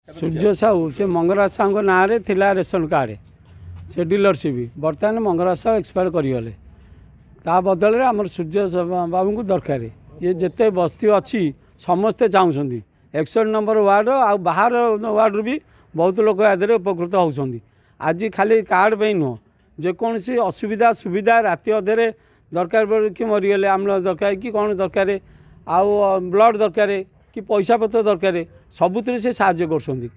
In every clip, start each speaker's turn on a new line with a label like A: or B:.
A: सूर्य साहू से मंगराज साहू ना थिला रेशन कार्ड से डीलरशिप बर्तमान मंगराज साहू एक्सपायर करगले ता बदल में आम सूर्य बाबू को दरकार ये जिते बस्ती अच्छी समस्ते चाहते 61 नंबर वार्ड आ बाहर वार्ड भी बहुत लोग आदि उपकृत होती आज खाली कार्ड पे नुह जेकोसी असुविधा सुविधा राति अधे दरकार कि मरीगले आमल दरकार कि कौन दरकार आउ ब्लड दरकार कि पैसा पत्र दरकार सबुत से साहय कर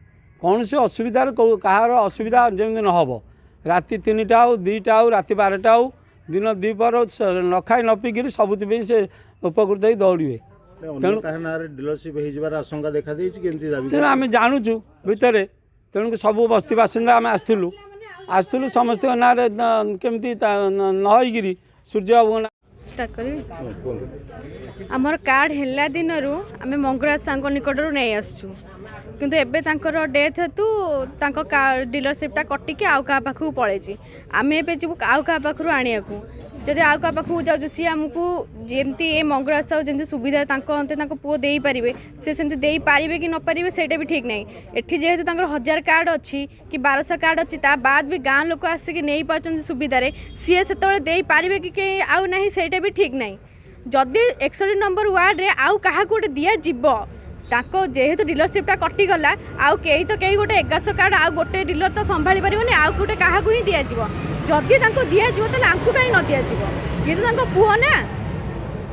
A: कौन से असुविधार कहार असुविधा जमी न हम राति 3टा हो 2टा हो राति 12टा हो दिन 2 पर न खाई न पीक सबुत से उपकृत हो दौड़े तेणु आम जानूँ भितर तेणुक सब बस्ती बासिंदा आम आसलु समस्त ना केमती नई सूर्य बाबू
B: स्टार्ट करी आमर कार्ड हेला दिन आम मंगराज सांग निकट नहीं आसचु किंतु एबे तांकर डेथ हेतु डीलरशिपटा कटिके आउ क्या पाखु पड़े आम ए जीव आउ क्या पाखु आने जदि आउ क्या पाखु जाऊँ सी आमको जमती ए मंगराज साहू जमी सुविधा पुओ दे पारे सी सेमती दे पारे कि नपारे से भी ठीक नहीं एठी जेहेतु 1000 कार्ड अच्छी कि 1200 कार्ड अच्छी ता बाद भी गाँ लोक आसिक नहीं पार्टी सुविधार सी से दे पारे कि आउ ना से भी ठीक नहीं जदि 61 नंबर वार्ड रे आउ क्या गोटे दिज्व जेहेतु डीलरशिपटा कटिगला आउ कई तो कई गोटे 1100 कार्ड आउ गोटे डीलर तो संभाली पारे आउ गोटे क्या ही दिज्व जदि दिज्व तो आंकु कहीं न दिज्व ये तो पुओ ना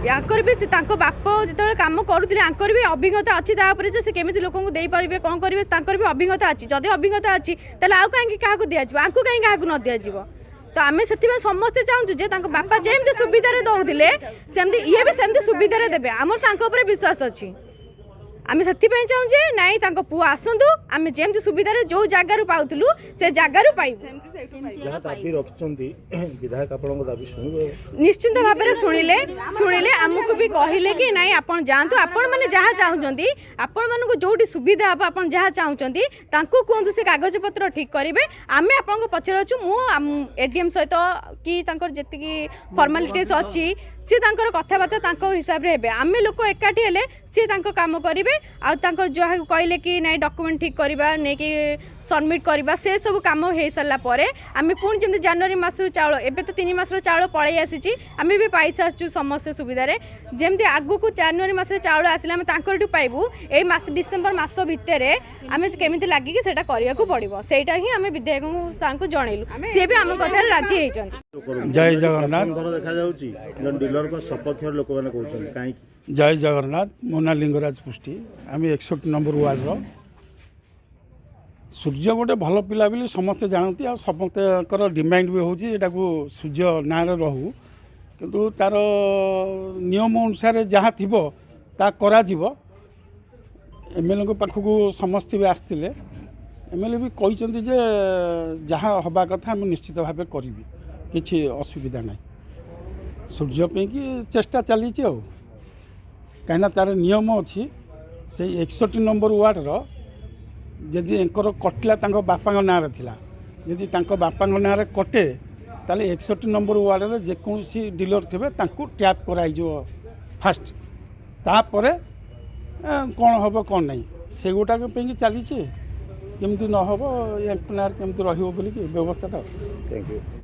B: याकर भी बाप जो कम करुले आंकर भी अभिज्ञता अच्छी से केमी लोक दे पारे कौन करेंगे भी अभिज्ञता अच्छी जदि अभिज्ञता अच्छी तेल आउ कहीं क्या दिज्व आंकु कहीं क्या न दिज्व तो आम से समस्ते चाहूँ बापा जमी सुविधा दौले सेमती ये भी सेमती सुविधा देवे आमर विश्वास अच्छी आम से चाहूँ नाई पुआ आसतु आम जमी सुविधा जो जगार पाऊलु से जगार निश्चिंत भाव में शुणिले आमको भी कहले कि नाई आपण जातु आपण मैंने जहाँ चाहते आपण मानक जो सुविधा हम आप जहाँ चाहते कहतु से कागज पत्र ठीक करेंगे आम आपको पचर अच्छु एडीएम सहित कि जी फर्मालीटीज अच्छी सी कथबार्ता हिसाब से आम लोक एकाठी हेले सी काम करेंगे आउ जहाँ कहले कि नाई डॉक्यूमेंट ठीक करवा नहीं कि सबमिट करवा से सब काम हो सारा पर आम पुणी जमी जनवरी मस चाउल एवं तो 3 मासर चाउल पलि आसी आम भी पैसा आसचु समस्त सुविधार जमी आगु को जनवरी मस चाउल आसिले आम तांकर पाइबू ए डिसेम्बर मस भितर आम केमी लगिकी से करने को पड़ो से ही आम विधायक जनइलु सी भी आम कथा राजी होती।
A: जय जगन्नाथ जय जगन्नाथ मोना लिंगराज पुष्टि आम 61 नंबर वार्ड सूर्य गोटे भल पिला बोली समस्ते जानती आ समस्त डिमांड भी होटा सूर्य ना रहू किंतु तार नियम अनुसार जहाँ थी करा एमएलए पाखक समस्ते भी आसते एमएलए भी कहते जहाँ हवा कथा आम निश्चित भाव करी किसी असुविधा ना सूर्य पे कि चेष्टा चली कहीं तार नियम अच्छी से 61 नंबर वार्डर जदि एंकर कटिला बापा ना थिला जदि बापा ना कटे ताले 61 नंबर वार्ड जेकोसी डीलर थे टैप कराइज फास्ट तापर कौन हम कौन नहीं से गुटाक चली केमती न हम केमती रही व्यवस्था। Thank you.